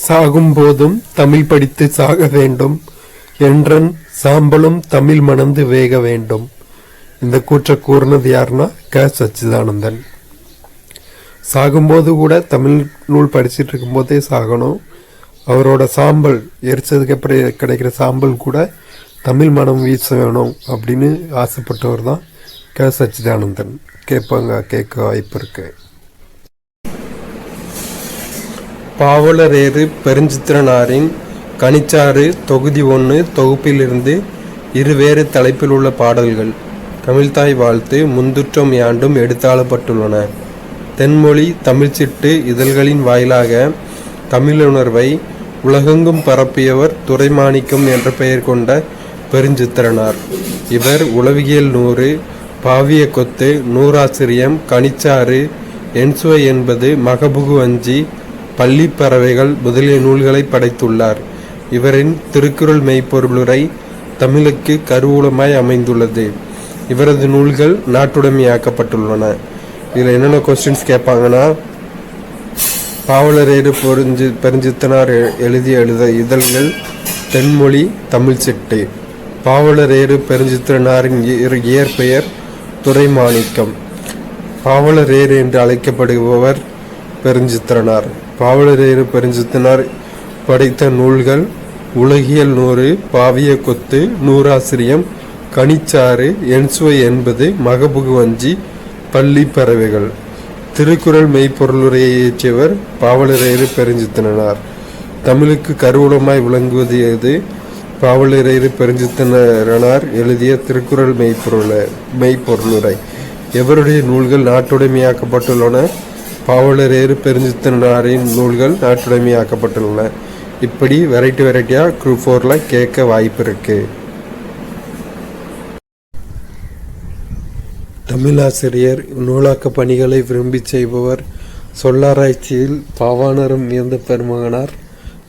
சாகும்போதும் தமிழ் படித்து சாக வேண்டும் என்றன் சாம்பலும் தமிழ் மணந்து வேக வேண்டும். இந்த கூற்றை கூறினது யாருன்னா சச்சிதானந்தன். சாகும்போது கூட தமிழ் நூல் படிச்சுட்டு இருக்கும்போதே சாகணும். அவரோட சாம்பல் எரிச்சதுக்கு அப்புறம் கிடைக்கிற சாம்பல் கூட தமிழ் மனம் வீச வேணும் அப்படின்னு ஆசைப்பட்டவர் தான் சச்சிதானந்தன். கேட்க வாய்ப்பு இருக்கு. பாவலரேறு பெருஞ்சித்திரனாரின் கனிச்சாறு தொகுதி 1 தொகுப்பிலிருந்து இருவேறு தலைப்பில் உள்ள பாடல்கள் தமிழ்தாய் வாழ்த்து முந்துற்றம் யாண்டும் எடுத்தாளப்பட்டுள்ளன. தென்மொழி தமிழ்ச்சிட்டு இதழ்களின் வாயிலாக தமிழுணர்வை உலகெங்கும் பரப்பியவர் துரைமாணிக்கம் என்ற பெயர் கொண்ட பெருஞ்சித்திரனார். இவர் உளவியல் 100, பாவிய கொத்து, நூறாசிரியம், கனிச்சாறு, என்சுவை என்பது, மகபுகு வஞ்சி, பள்ளி பறவைகள் முதலிய நூல்களை படைத்துள்ளார். இவரின் திருக்குறள் மெய்ப்பொருளுரை தமிழுக்கு கருவூலமாய் அமைந்துள்ளது. இவரது நூல்கள் நாட்டுடைமையாக்கப்பட்டுள்ளன. இதில் என்னென்ன கொஸ்டின்ஸ் கேட்பாங்கன்னா, பாவலரேறு பெருஞ்சித்தனார் எழுதிய இதழ்கள் தென்மொழி தமிழ்ச்சிட்டு. பாவலரேறு பெருஞ்சித்திரனாரின் இயற்பெயர் துரைமாணிக்கம். பாவலரேறு என்று அழைக்கப்படுபவர் பெருஞ்சித்திரனார். பாவலரேறு பெருஞ்சித்திரனார் படைத்த நூல்கள் உலகியல் 100, பாவிய கொத்து, நூறாசிரியம், கனிச்சாறு, என்சுவை என்பது, மகபுகு வஞ்சி, பள்ளி பறவைகள். திருக்குறள் மெய்ப்பொருளுரையை இயற்றியவர் பாவலரேறு பெருஞ்சித்திரனார். தமிழுக்கு கருவூலமாய் விளங்குவது எது? பாவலரேறு பெருஞ்சித்திரனார் எழுதிய திருக்குறள் மெய்ப்பொருளுரை. எவருடைய நூல்கள் நாட்டுடைமையாக்கப்பட்டுள்ளன? பாவலரேறு பெருஞ்சித்திரனாரின் நூல்கள் நாட்டுடைமையாக்கப்பட்டுள்ளன. இப்படி வெரைட்டியாக குரூப் 4ல கேட்க வாய்ப்பு இருக்கு. தமிழாசிரியர், நூலாக்க பணிகளை விரும்பி செய்பவர், சொல்லாராய்ச்சியில் பாவாணரும் வியந்த பெருமகனார்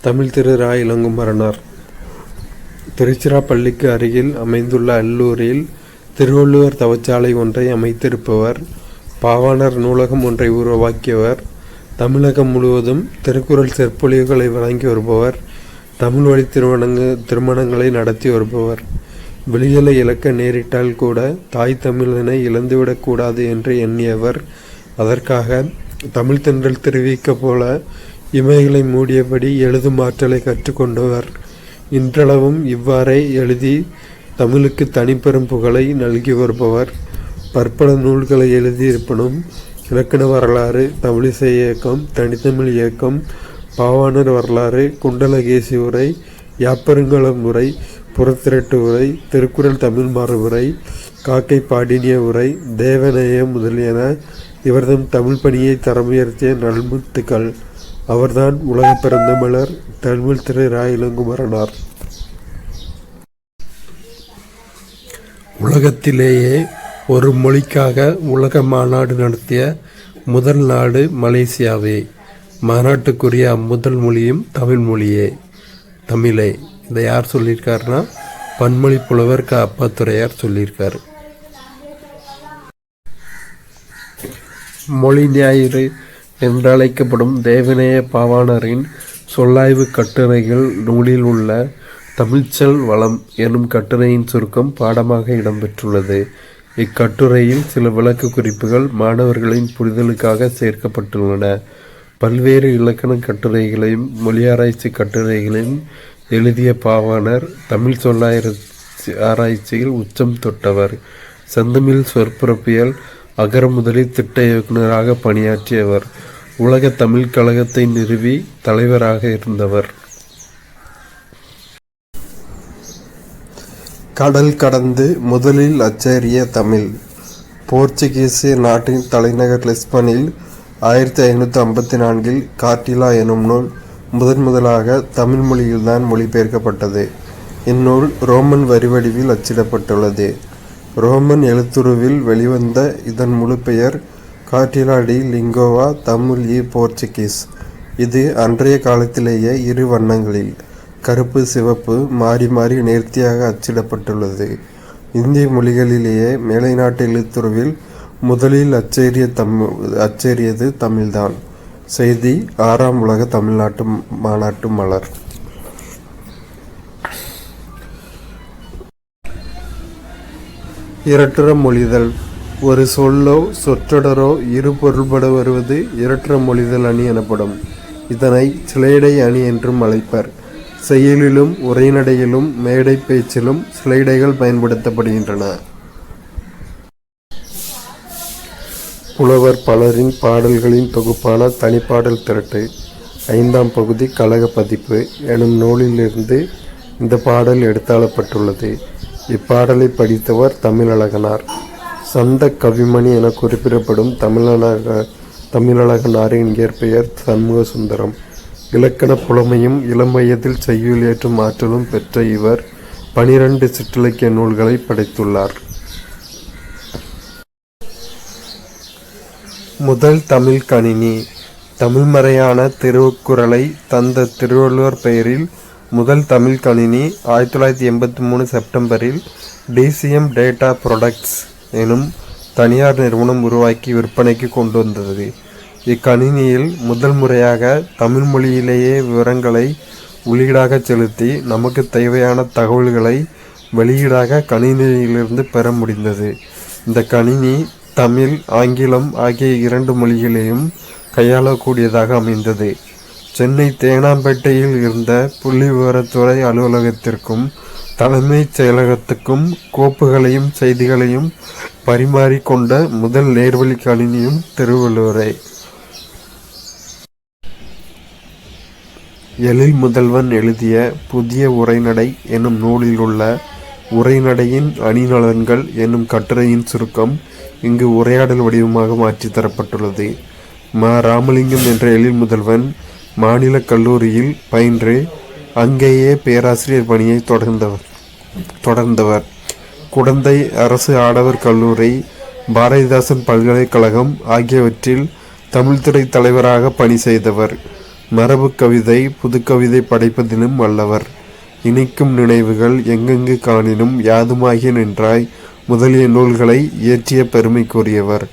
தமிழ் திரு ரா. இளங்குமரனார். திருச்சிராப்பள்ளிக்கு அருகில் அமைந்துள்ள அல்லூரில் திருவள்ளுவர் தவச்சாலை ஒன்றை அமைத்திருப்பவர், பாவாணர் நூலகம் ஒன்றை உருவாக்கியவர், தமிழகம் முழுவதும் திருக்குறள் சொற்பொழிவுகளை வழங்கி வருபவர், தமிழ் வழி திருமணங்களை நடத்தி வருபவர். விழிகளை இழக்க நேரிட்டால் கூட தாய் தமிழனை இழந்துவிடக்கூடாது என்று எண்ணியவர். அதற்காக தமிழ் தென்றல் தெரிவிக்க போல இமைகளை மூடியபடி எழுதும் ஆற்றலை கற்றுக்கொண்டவர். இன்றளவும் இவ்வாறே எழுதி தமிழுக்கு தனிப்பெரும் புகழை நல்கி வருபவர். பற்பல நூல்களை எழுதியிருப்பினும் இலக்கண வரலாறு, தமிழிசை இயக்கம், தனித்தமிழ் இயக்கம், பாவாணர் வரலாறு, குண்டலகேசி உரை, யாப்பருங்கலம் உரை, புறத்திரட்டு உரை, திருக்குறள் தமிழ் மரபுரை, காக்கை பாடினிய உரை, தேவநேயம் முதலியன இவர்தம் தமிழ் பணியை தரமுயர்த்திய நல்முத்துக்கள். அவர்தான் உலக பெருந்தமிழர் தமிழ் திரு ரா. இளங்குமரனார். உலகத்திலேயே ஒரு மொழிக்காக உலக மாநாடு நடத்திய முதல் நாடு மலேசியாவே. மாநாட்டுக்குரிய அம்முதல் மொழியும் தமிழ் மொழியே, தமிழே. இதை யார் சொல்லியிருக்காருன்னா பன்மொழி புலவர் அப்பாத்துரையார் சொல்லியிருக்காரு. மொழி ஞாயிறு என்றழைக்கப்படும் தேவநேய பாவாணரின் சொல்லாய்வு கட்டுரைகள் நூலில் உள்ள தமிழ்ச்சொல் வளம் எனும் கட்டுரையின் சுருக்கம் பாடமாக இடம்பெற்றுள்ளது. இக்கட்டுரையில் சில விளக்க குறிப்புகள் மாணவர்களின் புரிதலுக்காக சேர்க்கப்பட்டுள்ளன. பல்வேறு இலக்கண கட்டுரைகளையும் மொழியாராய்ச்சி கட்டுரைகளையும் எழுதிய பாவாணர் தமிழ் ஆராய்ச்சியில் உச்சம் தொட்டவர். செந்தமிழ் சொற்பிறப்பியல் அகர முதலி திட்ட இயக்குநராக பணியாற்றியவர். உலக தமிழ் கழகத்தை நிறுவி தலைவராக இருந்தவர். கடல் கடந்து முதலில் அச்சேறிய தமிழ். போர்ச்சுகீசு நாட்டின் தலைநகர் லிஸ்பனில் 1554 கார்டிலா எனும் நூல் முதலாக தமிழ் மொழியில்தான் மொழிபெயர்க்கப்பட்டது. இந்நூல் ரோமன் வரிவடிவில் அச்சிடப்பட்டுள்ளது. ரோமன் எழுத்துருவில் வெளிவந்த இதன் முழு பெயர் கார்டிலா டி லிங்கோவா தமிழ் போர்ச்சுகீஸ். இது அன்றைய காலத்திலேயே 2 வண்ணங்களில் கருப்பு சிவப்பு மாறி மாறி நேர்த்தியாக அச்சிடப்பட்டுள்ளது. இந்திய மொழிகளிலேயே மேலை நாட்டு எழுத்துருவில் முதலில் அச்சேறியது தமிழ்தான். செய்தி 6ஆம் உலக தமிழ்நாட்டு மாநாட்டு மலர். இரட்டுற மொழிதல். ஒரு சொல்லோ சொற்றொடரோ இரு பொருள்பட வருவது இரட்டுற மொழிதல் அணி எனப்படும். இதனை சிலைடை அணி என்றும் அழைப்பர். செய்யுளிலும் உரைநடையிலும் மேடை பேச்சிலும் சிலைடைகள் பயன்படுத்தப்படுகின்றன. புலவர் பலரின் பாடல்களின் தொகுப்பான தனிப்பாடல் திரட்டு 5ஆம் பகுதி கழக பதிப்பு எனும் நூலிலிருந்து இந்த பாடல் எடுத்தாளப்பட்டுள்ளது. இப்பாடலை படித்தவர் தமிழழகனார். சந்த கவிமணி என குறிப்பிடப்படும் தமிழழகனாரின் இயற்பெயர் சண்முக சுந்தரம். இலக்கண புலமையும் இளம் வயதில் செய்யுள் ஏற்றும் ஆற்றலும் பெற்ற இவர் 12 சிற்றிலக்கிய நூல்களை படைத்துள்ளார். முதல் தமிழ் கணினி. தமிழ்மறையான திருக்குறளை தந்த திருவள்ளுவர் பெயரில் முதல் தமிழ் கணினி 1983 செப்டம்பரில் DCM டேட்டா ப்ரொடக்ட்ஸ் எனும் தனியார் நிறுவனம் உருவாக்கி விற்பனைக்கு கொண்டு வந்தது. இக்கணினியில் முதல் முறையாக தமிழ் மொழியிலேயே விவரங்களை உள்ளீடாக செலுத்தி நமக்கு தேவையான தகவல்களை வெளியீடாக கணினியிலிருந்து பெற முடிந்தது. இந்த கணினி தமிழ், ஆங்கிலம் ஆகிய 2 மொழிகளையும் கையாளக்கூடியதாக அமைந்தது. சென்னை தேனாம்பேட்டையில் இருந்த புள்ளி விவரத்துறை அலுவலகத்திற்கும் தலைமைச் செயலகத்துக்கும் கோப்புகளையும் செய்திகளையும் பரிமாறிக்கொண்ட முதல் நேர்வழி கணினியும் திருவள்ளுவரே. எழில் முதல்வன் எழுதிய புதிய உரைநடை எனும் நூலில் உள்ள உரைநடையின் அணிநலன்கள் என்னும் கட்டுரையின் சுருக்கம் இங்கு உரையாடல் வடிவமாக மாற்றி தரப்பட்டுள்ளது. ராமலிங்கம் என்ற எழில் முதல்வன் மாநில கல்லூரியில் பயின்று அங்கேயே பேராசிரியர் பணியை தொடர்ந்தவர். குடந்தை அரசு ஆடவர் கல்லூரி, பாரதிதாசன் பல்கலைக்கழகம் ஆகியவற்றில் தமிழ்துறை தலைவராக பணி செய்தவர். மரபு கவிதை, புதுக்கவிதை படைப்பதிலும் வல்லவர். இனிக்கும் நினைவுகள், எங்கெங்கு காணினும், யாதுமாகிய நின்றாய் முதலிய நூல்களை இயற்றிய பெருமைக்குரியவர்.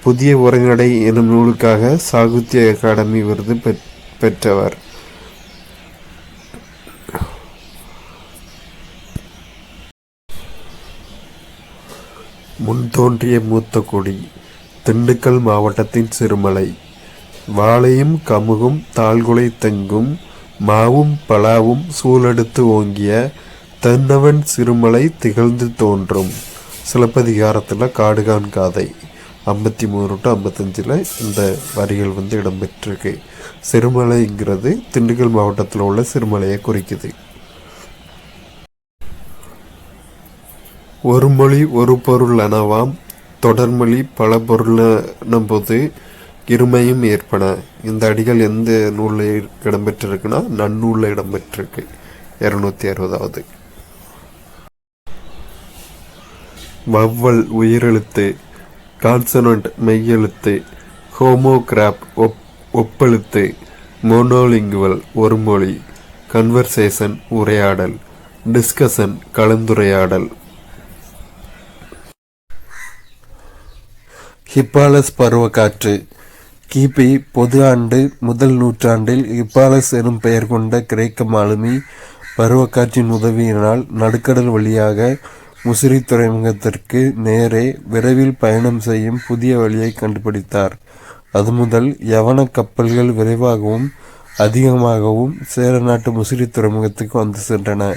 புதிய உரைநடை எனும் நூலுக்காக சாகித்ய அகாடமி விருது பெற்றவர். முன்தோன்றிய மூத்த கொடி. திண்டுக்கல் மாவட்டத்தின் சிறுமலை. வாழையும் கமுகும் தாழ்குலை தெங்கும் மாவும் பலாவும் சூழெடுத்து ஓங்கிய தென்னவன் சிறுமலை திகழ்ந்து தோன்றும். சிலப்பதிகாரத்தில் காடுகான் காதை 53-55 இந்த வரிகள் இடம்பெற்றிருக்கு. சிறுமலைங்கிறது திண்டுக்கல் மாவட்டத்தில் உள்ள சிறுமலையை குறிக்குது. ஒரு மொழி ஒரு பொருள் எனவாம், தொடர்மொழி பல பொருள் போது இருமையும் ஏற்பன. இந்த அடிகள் எந்த நூலில் இடம்பெற்றிருக்குன்னா நன்னூலில் இடம்பெற்றிருக்கு. 260வது. வவ்வல் உயிரெழுத்து, கான்சனன்ட் மெய்யெழுத்து, ஹோமோகிராப் ஒப்பெழுத்து, மோனோலிங்குவல் ஒரு மொழி, கன்வர்சேஷன் உரையாடல், டிஸ்கஷன் கலந்துரையாடல். ஹிப்பாலஸ் பருவக்காற்று. கிபி பொது ஆண்டு முதல் நூற்றாண்டில் ஹிப்பாலஸ் எனும் பெயர் கொண்ட கிரேக்க மாலுமி பருவக்காற்றின் உதவியினால் நடுக்கடல் வழியாக முசிறி துறைமுகத்திற்கு நேரே விரைவில் பயணம் செய்யும் புதிய வழியை கண்டுபிடித்தார். அது முதல் யவன கப்பல்கள் விரைவாகவும் அதிகமாகவும் சேர நாட்டு முசிறி துறைமுகத்துக்கு வந்து சென்றன.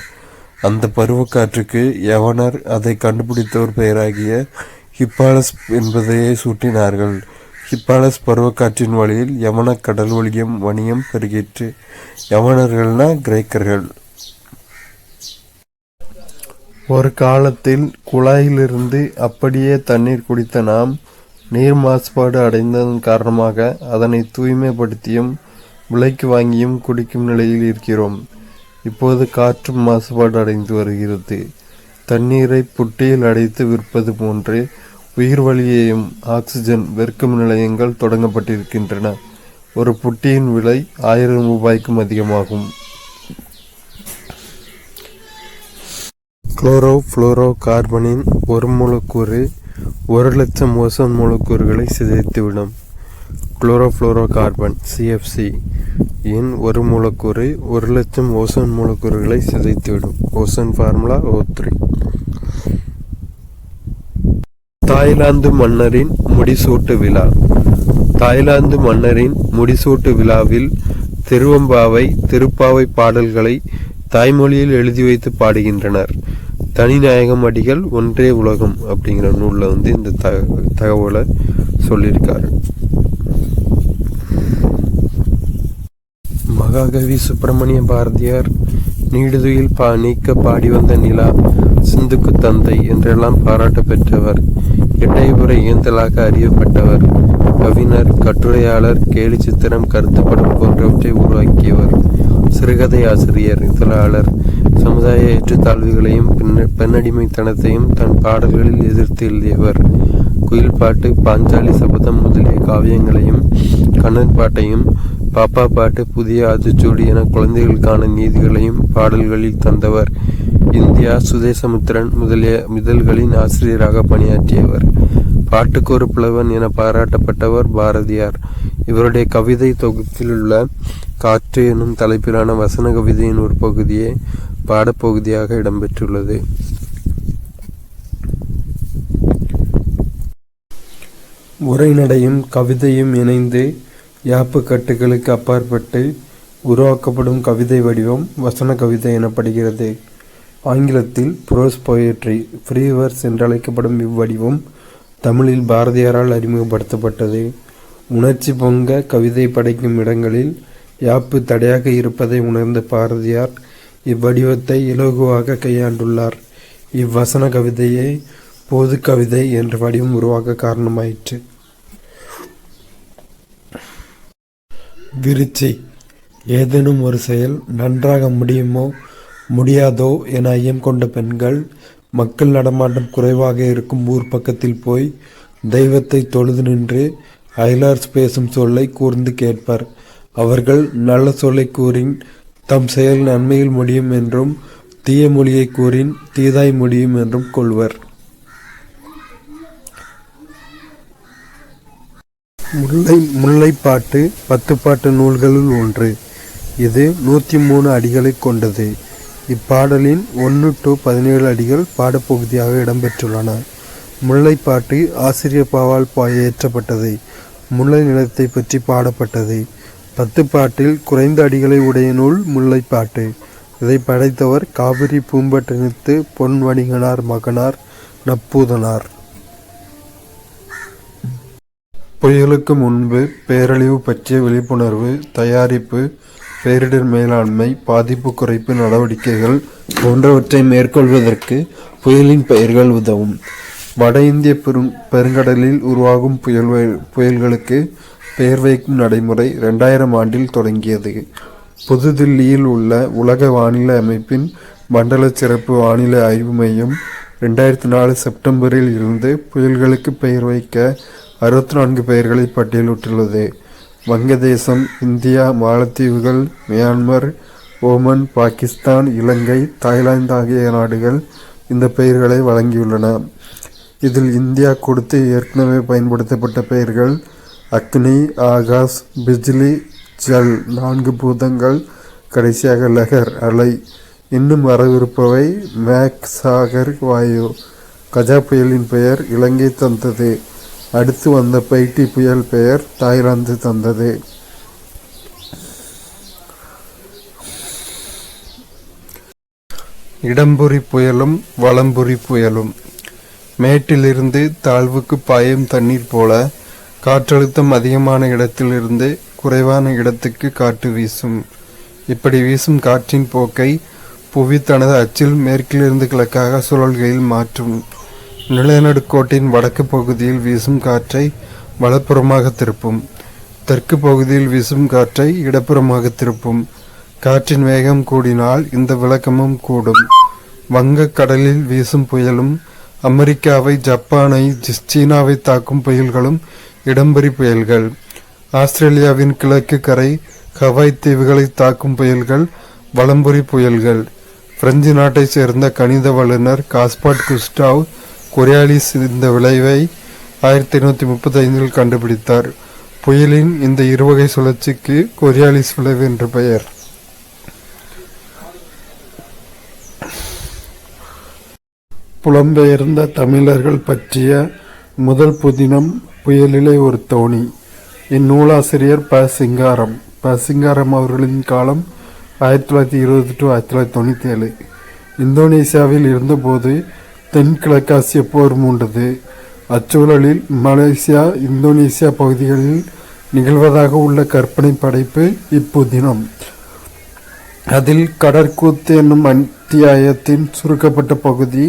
அந்த பருவக்காற்றுக்கு யவனர் அதை கண்டுபிடித்தோர் பெயராகிய ஹிப்பாலஸ் என்பதையே சூட்டினார்கள். ஹிப்பாலஸ் பருவக்காற்றின் வழியில் யவன கடல் வணிகம் பெருகிற்று. யவனர்கள்னா கிரேக்கர்கள். ஒரு காலத்தில் குழாயிலிருந்து அப்படியே தண்ணீர் குடித்த நாம் நீர் மாசுபாடு அடைந்ததன் காரணமாக அதனை தூய்மைப்படுத்தியும் விலைக்கு வாங்கியும் குடிக்கும் நிலையில் இருக்கிறோம். இப்போது காற்றும் மாசுபாடு அடைந்து வருகிறது. தண்ணீரை புட்டியில் அடைத்து விற்பது போன்று உயிர் வழியையும் ஆக்சிஜன் விற்கும் நிலையங்கள் தொடங்கப்பட்டிருக்கின்றன. ஒரு புட்டியின் விலை 1000 ரூபாய்க்கும் அதிகமாகும். குளோரோ கார்பனின் ஒரு மூலக்கூறு 1,00,000 ஓசோன் மூலக்கூறுகளை சிதைத்துவிடும். குளோரோஃப்ளோரோகார்பன் CFC இன் ஒரு மூலக்கூறு 1,00,000 ஓசோன் மூலக்கூறுகளை சிதைத்துவிடும். Ozone formula O3. தாய்லாந்து மன்னரின் முடிசூட்டு விழா. தாய்லாந்து மன்னரின் முடிசூட்டு விழாவில் திருப்பாவை பாடல்களை தாய்மொழியில் எழுதி வைத்து பாடுகின்றனர். தனிநாயகம் அடிகள் ஒன்றே உலகம் அப்படிங்கிற நூலில் இந்த தகவலை சொல்லியிருக்காரு. மகாகவி சுப்பிரமணிய பாரதியார் நீடுதுயில் நீக்க பாடி வந்த நிலா, சிந்துக்கு தந்தை என்றெல்லாம் பாராட்ட பெற்றவர். எட்டயபுர இயந்தலாக அறியப்பட்டவர். கவிஞர், கட்டுரையாளர், கேலி சித்திரம், கருத்துப்படம் போன்றவற்றை உருவாக்கியவர். சிறுகதை ஆசிரியர், இதழாளர். சமுதாய ஏற்றத்தாழ்வுகளையும் பெண்ணடிமைத்தனத்தையும் தன் பாடல்களில் எதிர்த்து எழுதியவர். குயில் பாட்டு, பாஞ்சாலி சபதம் முதலிய காவியங்களையும், கண்ணன் பாட்டையும், பாப்பா பாட்டு, புதிய ஆத்திச்சூடி என குழந்தைகளுக்கான நீதிகளையும் பாடல்களில் தந்தவர். இந்தியா, சுதேசமித்திரன் முதலிய இதழ்களின் ஆசிரியராக பணியாற்றியவர். பாட்டுக்கு ஒரு புலவன் என பாராட்டப்பட்டவர் பாரதியார். இவருடைய கவிதை தொகுப்பில் உள்ள காற்று எனும் தலைப்பிலான வசன கவிதையின் ஒரு பகுதியே பாடப்பகுதியாக இடம்பெற்றுள்ளது. உரைநடையும் கவிதையும் இணைந்து யாப்பு கட்டுகளுக்கு அப்பாற்பட்டு உருவாக்கப்படும் கவிதை வடிவம் வசன கவிதை எனப்படுகிறது. ஆங்கிலத்தில் புரோஸ் போயட்ரி, ஃப்ரீ வெர்ஸ் என்றழைக்கப்படும் இவ்வடிவம் தமிழில் பாரதியாரால் அறிமுகப்படுத்தப்பட்டது. உணர்ச்சி பொங்க கவிதை படைக்கும் இடங்களில் யாப்பு தடையாக இருப்பதை உணர்ந்த பாரதியார் இவ்வடிவத்தை இலகுவாக கையாண்டுள்ளார். இவ்வசன கவிதையே பொது கவிதை என்ற வடிவம் உருவாக காரணமாயிற்று. விருச்சி. ஏதேனும் ஒரு செயல் நன்றாக முடியுமோ முடியாதோ என ஐயம் கொண்ட பெண்கள் மக்கள் நடமாட்டம் குறைவாக இருக்கும் ஊர் பக்கத்தில் போய் தெய்வத்தை தொழுது நின்று அயலார் பேசும் சொல்லை கூர்ந்து கேட்பர். அவர்கள் நல்ல சொல்லை கூறின் தம் செயல் நன்மையில் முடியும் என்றும், தீய மொழியை கூறின் தீதாய் முடியும் என்றும் கொள்வர். முல்லைப்பாட்டு 10 பாட்டு நூல்களுள் ஒன்று. இது 103 அடிகளை கொண்டது. இப்பாடலின் 1 to 17 அடிகள் பாடப்பகுதியாக இடம்பெற்றுள்ளன. முல்லைப்பாட்டு ஆசிரியர் பாவால் இயற்றப்பட்டது. முல்லை நிலத்தை பற்றி பாடப்பட்டது. 10 பாட்டில் குறைந்த அடிகளை உடைய நூல் முல்லைப்பாட்டு. இதை படைத்தவர் காவிரி பூம்பட்டினத்து பொன் வணிகனார் மகனார் நப்பூதனார். புயலுக்கு முன்பு பேரழிவு பற்றிய விழிப்புணர்வு, தயாரிப்பு, பேரிடர் மேலாண்மை, பாதிப்பு குறைப்பு நடவடிக்கைகள் போன்றவற்றை மேற்கொள்வதற்கு புயலின் பெயர்கள் உதவும். வட இந்திய பெருங்கடலில் உருவாகும் புயல்களுக்கு பெயர் வைக்கும் நடைமுறை 2000 ஆண்டில் தொடங்கியது. புதுதில்லியில் உள்ள உலக வானிலை அமைப்பின் மண்டல சிறப்பு வானிலை ஆய்வு மையம் 2004 செப்டம்பரில் இருந்து புயல்களுக்கு பெயர் வைக்க 64 பெயர்களை பட்டியலிட்டுள்ளது. வங்கதேசம், இந்தியா, மாலத்தீவுகள், மியான்மர், ஓமன், பாகிஸ்தான், இலங்கை, தாய்லாந்து ஆகிய நாடுகள் இந்த பெயர்களை வழங்கியுள்ளன. இதில் இந்தியா கொடுத்து ஏற்கனவே பயன்படுத்தப்பட்ட பெயர்கள் அக்னி, ஆகாஷ், பிஜ்லி, ஜல் 4 பூதங்கள், கடைசியாக லஹர் அலை. இன்னும் வரவிருப்பவை மேக், சாகர், வாயு. கஜா புயலின் பெயர் இலங்கை தந்தது. அடுத்து வந்த பைட்டி புயல் பெயர் தாய்லாந்து தந்தது. இடம்புரி புயலும் வலம்புரி புயலும். மேட்டிலிருந்து தாழ்வுக்கு பாயும் தண்ணீர் போல காற்றழுத்தம் அதிகமான இடத்திலிருந்து குறைவான இடத்துக்கு காற்று வீசும். இப்படி வீசும் காற்றின் போக்கை புவி தனது அச்சில் மேற்கிலிருந்து கிழக்காக சுழல்கையில் மாற்றும். நிலநடுக்கோட்டின் வடக்கு பகுதியில் வீசும் காற்றை வலப்புறமாக திருப்பும். தெற்கு பகுதியில் வீசும் காற்றை இடப்புறமாக திருப்பும். காற்றின் வேகம் கூடினால் இந்த விளக்கமும் கூடும். வங்கக் கடலில் வீசும் புயலும், அமெரிக்காவை, ஜப்பானை, சீனாவை தாக்கும் புயல்களும் இடம்புரி புயல்கள். ஆஸ்திரேலியாவின் கிழக்கு கரை ஹவாய் தீவுகளை தாக்கும் புயல்கள் வலம்புரி புயல்கள். பிரெஞ்சு நாட்டை சேர்ந்த கணித வல்லுநர் காஸ்பாட் குஸ்டாவ் கொரியாலிஸ் இந்த விளைவை 1835 கண்டுபிடித்தார். புயலின் இந்த இருவகை சுழற்சிக்கு கொரியாலிஸ் விளைவு என்று பெயர். புலம்பெயர்ந்த தமிழர்கள் பற்றிய முதல் புதினம் புயலிலே ஒரு தோணி. இந்நூலாசிரியர் ப. சிங்காரம். ப. சிங்காரம் அவர்களின் காலம் 1920 to 1997. இந்தோனேசியாவில் இருந்தபோது தென்கிழக்காசிய போர் மூண்டது. அச்சூழலில் மலேசியா இந்தோனேசியா பகுதிகளில் நிகழ்வதாக உள்ள கற்பனை படைப்பு இப்புதினம். அதில் கடற்கூத்து என்னும் அத்தியாயத்தின் சுருக்கப்பட்ட பகுதி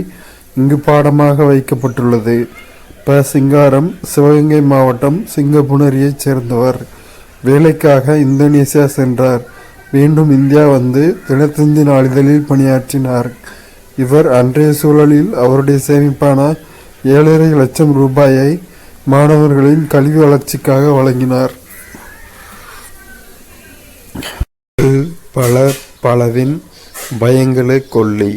இங்கு பாடமாக வைக்கப்பட்டுள்ளது. ப. சிங்காரம் சிவகங்கை மாவட்டம் சிங்கப்புணரியைச் சேர்ந்தவர். வேலைக்காக இந்தோனேசியா சென்றார். மீண்டும் இந்தியா வந்து தினத்தந்தி நாளிதழில் பணியாற்றினார். இவர் அன்றைய சூழலில் அவருடைய சேமிப்பான 7.5 லட்சம் ரூபாயை மாணவர்களின் கல்வி வளர்ச்சிக்காக வழங்கினார். பலவின் பயங்கர கொல்லி.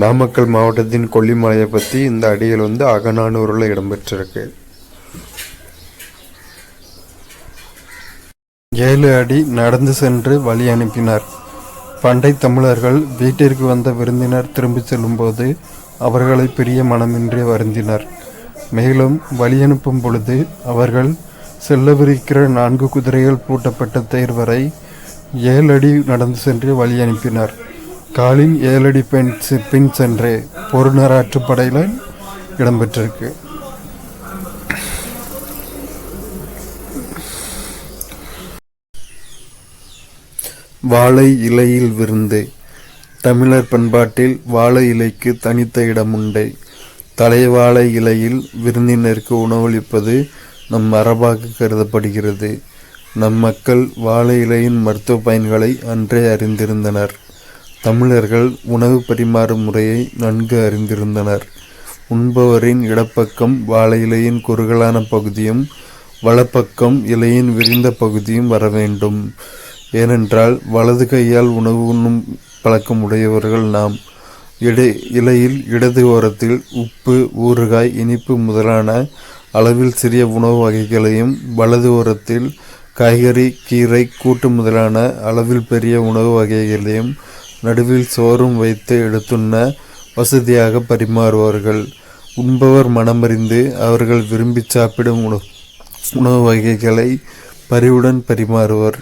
நாமக்கல் மாவட்டத்தின் கொல்லிமலையை பற்றி இந்த அடிகள் அகநானூரில் இடம்பெற்றிருக்கு. 7 அடி நடந்து சென்று வழி அனுப்பினார். பண்டை தமிழர்கள் வீட்டிற்கு வந்த விருந்தினர் திரும்பி செல்லும்போது அவர்களை பெரிய மனமின்றி வருந்தினர். மேலும் வழி அனுப்பும் பொழுது அவர்கள் செல்லவிருக்கிற 4 குதிரைகள் பூட்டப்பட்ட தேர் வரை 7 அடி நடந்து சென்று வழி அனுப்பினார். காலின் 7 அடி பின் சென்று பொருநராற்றுப்படையில் இடம்பெற்றிருக்கு. வாழை இலையில் விருந்து. தமிழர் பண்பாட்டில் வாழை இலைக்கு தனித்த இடம் உண்டு. தலைவாழை இலையில் விருந்தினருக்கு உணவளிப்பது நம் மரபாக கருதப்படுகிறது. நம் மக்கள் வாழை இலையின் மருத்துவ பயன்களை அன்றே அறிந்திருந்தனர். தமிழர்கள் உணவு பரிமாறும் முறையை நன்கு அறிந்திருந்தனர். உண்பவரின் இடப்பக்கம் வாழை இலையின் குறுகலான பகுதியும் வலப்பக்கம் இலையின் விரிந்த பகுதியும் வர வேண்டும். ஏனென்றால் வலது கையால் உணவு உண்ணும் பழக்கம் உடையவர்கள் நாம். இலையில் இடது ஓரத்தில் உப்பு, ஊறுகாய், இனிப்பு முதலான அளவில் சிறிய உணவு வகைகளையும், வலது ஓரத்தில் காய்கறி, கீரை, கூட்டு முதலான அளவில் பெரிய உணவு வகைகளையும், நடுவில் சோறும் வைத்து எடுத்துண்ண வசதியாக பரிமாறுவார்கள். உண்பவர் மனமறிந்து அவர்கள் விரும்பி சாப்பிடும் உணவு வகைகளை பரிவுடன் பரிமாறுவர்.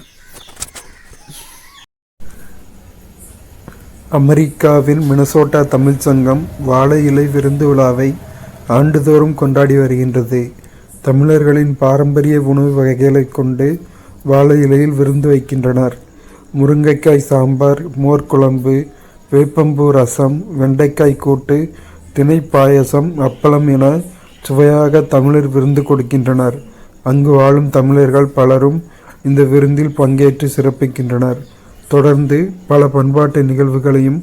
அமெரிக்காவின் மினசோட்டா தமிழ் சங்கம் வாழை இலை விருந்து விழாவை ஆண்டுதோறும் கொண்டாடி வருகின்றது. தமிழர்களின் பாரம்பரிய உணவு வகைகளை கொண்டு வாழை இலையில் விருந்து வைக்கின்றனர். முருங்கைக்காய் சாம்பார், மோர் குழம்பு, வேப்பம்பூ ரசம், வெண்டைக்காய் கூட்டு, திணை பாயசம், அப்பளம் என சுவையாக தமிழர் விருந்து கொடுக்கின்றனர். அங்கு வாழும் தமிழர்கள் பலரும் இந்த விருந்தில் பங்கேற்று சிறப்பிக்கின்றனர். தொடர்ந்து பல பண்பாட்டு நிகழ்வுகளையும்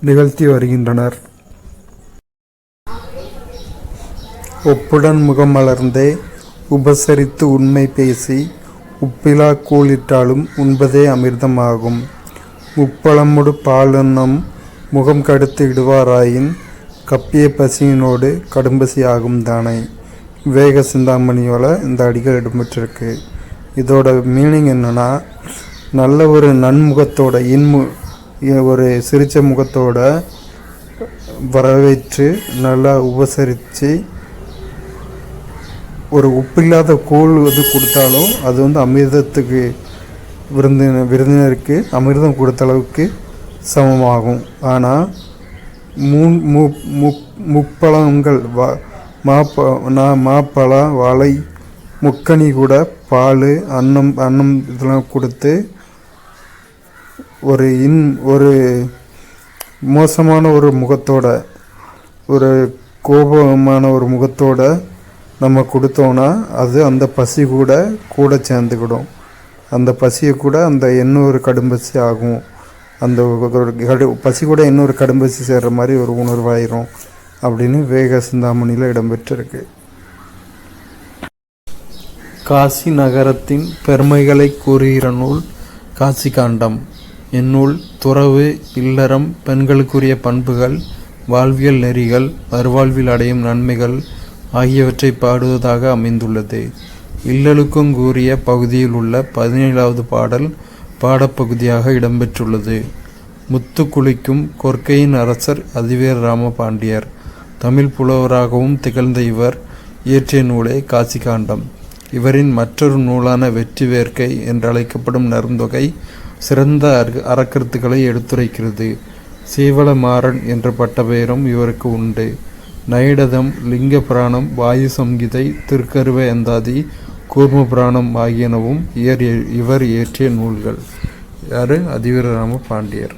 நிகழ்த்தி வருகின்றனர். ஒப்புடன் முகம் மலர்ந்தே உபசரித்து உண்மை பேசி உப்பிலா கூழிட்டாலும் உண்பதே அமிர்தமாகும். முப்பழமுடு பாலன்னம் முகம் கடுத்து இடுவாராயின் கப்பிய பசியினோடு கடும்பசி ஆகும் தானே. விவேக சிந்தாமணியோட இந்த அடிகள் இடம்பெற்றிருக்கு. இதோட மீனிங் என்னன்னா, நல்ல ஒரு நன்முகத்தோட ஒரு சிரிச்ச முகத்தோட வரவேற்று நல்லா உபசரித்து ஒரு உப்பில்லாத கூழ் கொடுத்தாலும் அது அமிர்தத்துக்கு விருந்தினருக்கு அமிர்தம் கொடுத்த அளவுக்கு சமமாகும். ஆனால் முப்பழங்கள் மாப்பழா, வாழை, முக்கனி கூட பால், அன்னம் இதெல்லாம் கொடுத்து ஒரு மோசமான ஒரு முகத்தோட, ஒரு கோபமான ஒரு முகத்தோட நம்ம கொடுத்தோன்னா அது அந்த பசி கூட சேர்ந்துக்கிடும். அந்த பசியை கூட அந்த இன்னொரு கடும்பசி ஆகும். அந்த பசி கூட இன்னொரு கடும்பசி சேர்கிற மாதிரி ஒரு உணர்வாயிரும் அப்படின்னு விவேக சிந்தாமணியில் இடம்பெற்றிருக்கு. காசி நகரத்தின் பெருமைகளை கூறுகிற நூல் காசி காண்டம். இந்நூல் துறவு, இல்லறம், பெண்களுக்குரிய பண்புகள், வாழ்வியல் நெறிகள், மறுவாழ்வில் அடையும் நன்மைகள் ஆகியவற்றை பாடுவதாக அமைந்துள்ளது. இல்லலுக்கும் கூறிய பகுதியில் உள்ள 17வது பாடல் பாடப்பகுதியாக இடம்பெற்றுள்ளது. முத்துக்குளிக்கும் கொற்கையின் அரசர் அதிவீர ராமபாண்டியர். தமிழ் புலவராகவும் திகழ்ந்த இவர் இயற்றிய நூலே காசிகாண்டம். இவரின் மற்றொரு நூலான வெற்றி வேர்க்கை என்றழைக்கப்படும் நருந்தொகை சிறந்த அறக்கருத்துக்களை எடுத்துரைக்கிறது. சீவளமாறன் என்ற பட்டப்பெயரும் இவருக்கு உண்டு. நைடதம், லிங்க புராணம், வாயு சம்ஹிதை, திருக்கருவ அந்தாதி, கூர்ம புராணம் ஆகியனவும் இவர் இயற்றிய நூல்கள். யாரு? அதிவீர ராமபாண்டியர்.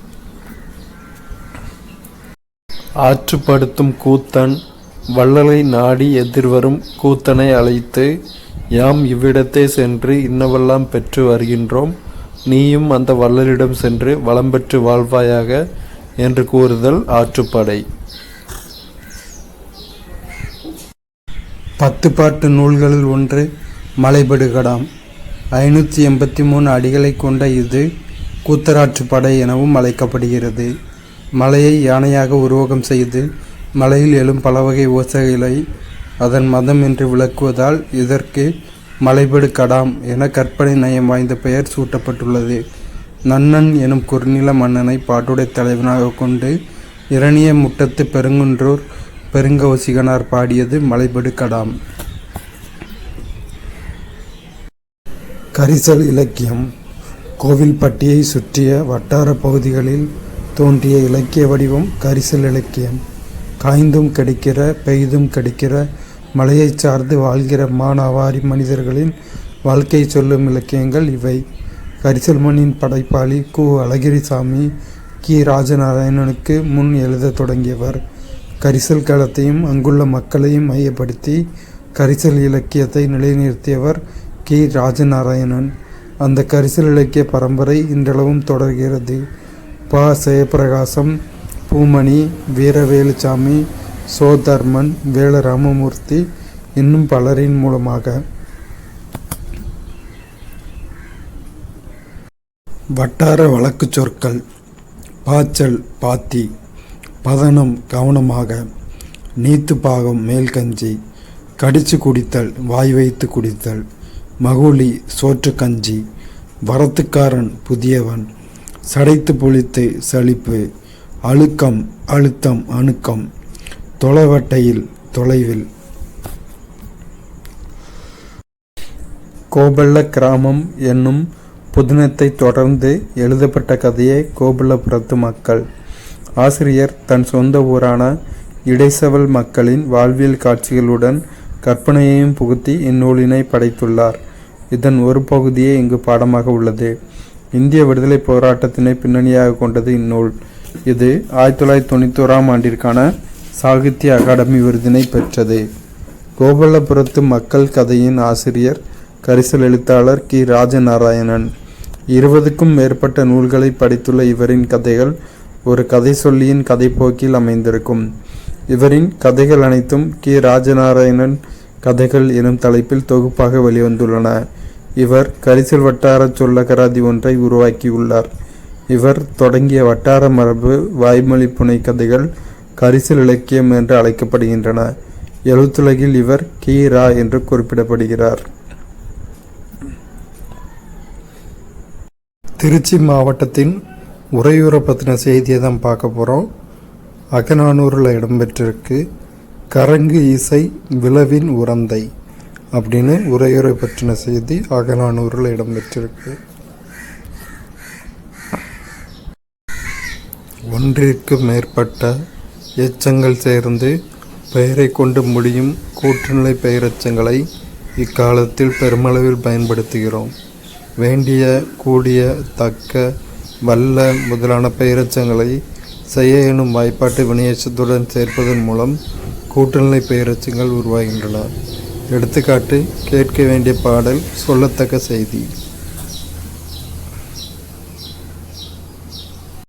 ஆற்றுப்படுத்தும் கூத்தன் வள்ளலை நாடி எதிர்வரும் கூத்தனை அழைத்து, யாம் இவ்விடத்தே சென்று இன்னவெல்லாம் பெற்று வருகின்றோம், நீயும் அந்த வள்ளலிடம் சென்று வளம் பெற்று வாழ்வாயாக என்று கூறுதல் ஆற்றுப்படை. 10 பாட்டு நூல்களில் ஒன்று மலைபடுகடாம். 583 அடிகளை கொண்ட இது கூத்தராற்றுப்படை எனவும் அழைக்கப்படுகிறது. மலையை யானையாக உருவகம் செய்து மலையில் எழும் பலவகை ஓசைகளை அதன் மதம் என்று விளக்குவதால் இதற்கு மலைபடு கடாம் என கற்பனை நயம் வாய்ந்த பெயர் சூட்டப்பட்டுள்ளது. நன்னன் எனும் குறுநில மன்னனை பாட்டுடை தலைவனாக கொண்டு இரணிய முட்டத்து பெருங்குன்றூர் பெருங்கௌசிகனார் பாடியது மலைபடு கடாம். கரிசல் இலக்கியம் கோவில்பட்டியை சுற்றிய வட்டார பகுதிகளில் தோன்றிய இலக்கிய வடிவம் கரிசல் இலக்கியம். காய்ந்தும் கிடைக்கிற பெய்தும் கிடைக்கிற மலையை சார்ந்து வாழ்கிற மானாவாரி மனிதர்களின் வாழ்க்கை சொல்லும் இலக்கியங்கள் இவை. கரிசல் மண்ணின் படைப்பாளி கு. அழகிரிசாமி கி. ராஜநாராயணனுக்கு முன் எழுத தொடங்கியவர். கரிசல் களத்தையும் அங்குள்ள மக்களையும் மையப்படுத்தி கரிசல் இலக்கியத்தை நிலைநிறுத்தியவர் கி. ராஜநாராயணன். அந்த கரிசல் இலக்கிய பரம்பரை இன்றளவும் தொடர்கிறது. ப. ஜெயப்பிரகாசம், பூமணி, வீரவேலுச்சாமி, சோதர்மன், வேலராமமூர்த்தி இன்னும் பலரின் மூலமாக. வட்டார வழக்கு சொற்கள்: பாய்ச்சல் பாத்தி, பதனம் கவனமாக, நீத்து பாகம் மேல்கஞ்சி, கடிச்சு குடித்தல் வாய் வைத்து குடித்தல், மகுளி சோற்று கஞ்சி, வரத்துக்காரன் புதியவன், சடைத்து புளித்து சலிப்பு, அழுக்கம் அழுத்தம் அணுக்கம், தொலைவட்டையில் தொலைவில். கோபல்ல கிராமம் என்னும் புதினத்தை தொடர்ந்து எழுதப்பட்ட கதையே கோபல்லபுரத்து மக்கள். ஆசிரியர் தன் சொந்த ஊரான இடைசவல் மக்களின் வாழ்வியல் காட்சிகளுடன் கற்பனையையும் புகுத்தி இந்நூலினை படைத்துள்ளார். இதன் ஒரு பகுதியே இங்கு பாடமாக உள்ளது. இந்திய விடுதலை போராட்டத்தினை பின்னணியாக கொண்டது இந்நூல். இது 1991ஆம் ஆண்டிற்கான சாகித்ய அகாடமி விருதினை பெற்றது. கோபல்லபுரத்து மக்கள் கதையின் ஆசிரியர் கரிசல் எழுத்தாளர் கி. ராஜநாராயணன். 20க்கும் மேற்பட்ட நூல்களை படித்துள்ள இவரின் கதைகள் ஒரு கதை சொல்லியின் கதைப்போக்கில் அமைந்திருக்கும். இவரின் கதைகள் அனைத்தும் கி. ராஜநாராயணன் கதைகள் எனும் தலைப்பில் தொகுப்பாக வெளிவந்துள்ளன. இவர் கரிசல் வட்டார சொல்லகராதி ஒன்றை உருவாக்கியுள்ளார். இவர் தொடங்கிய வட்டார மரபு வாய்மொழி புனை கதைகள் கரிசல் இலக்கியம் என்று அழைக்கப்படுகின்றன. எழுத்துலகில் இவர் கி. ரா என்று குறிப்பிடப்படுகிறார். திருச்சி மாவட்டத்தின் உறையூரை பற்றின செய்தியை தான் பார்க்க போகிறோம். அகநானூரில் இடம்பெற்றிருக்கு. கரங்கு இசை விளவின் உரந்தை அப்படின்னு உறையூரை பற்றின செய்தி அகநானூரில் இடம்பெற்றிருக்கு. ஒன்றிற்கு மேற்பட்ட எச்சங்கள் சேர்ந்து பெயரை கொண்டு முடியும் கூற்றுநிலை பெயரெச்சங்களை இக்காலத்தில் பெருமளவில் பயன்படுத்துகிறோம். வேண்டிய, கூடிய, தக்க, வல்ல முதலான பெயரெச்சங்களை செய்ய எனும் வாய்ப்பாட்டு வினையெச்சத்துடன் சேர்ப்பதன் மூலம் கூற்றுநிலை பெயரெச்சங்கள் உருவாகின்றன. எடுத்துக்காட்டு: கேட்க வேண்டிய பாடல், சொல்லத்தக்க செய்தி.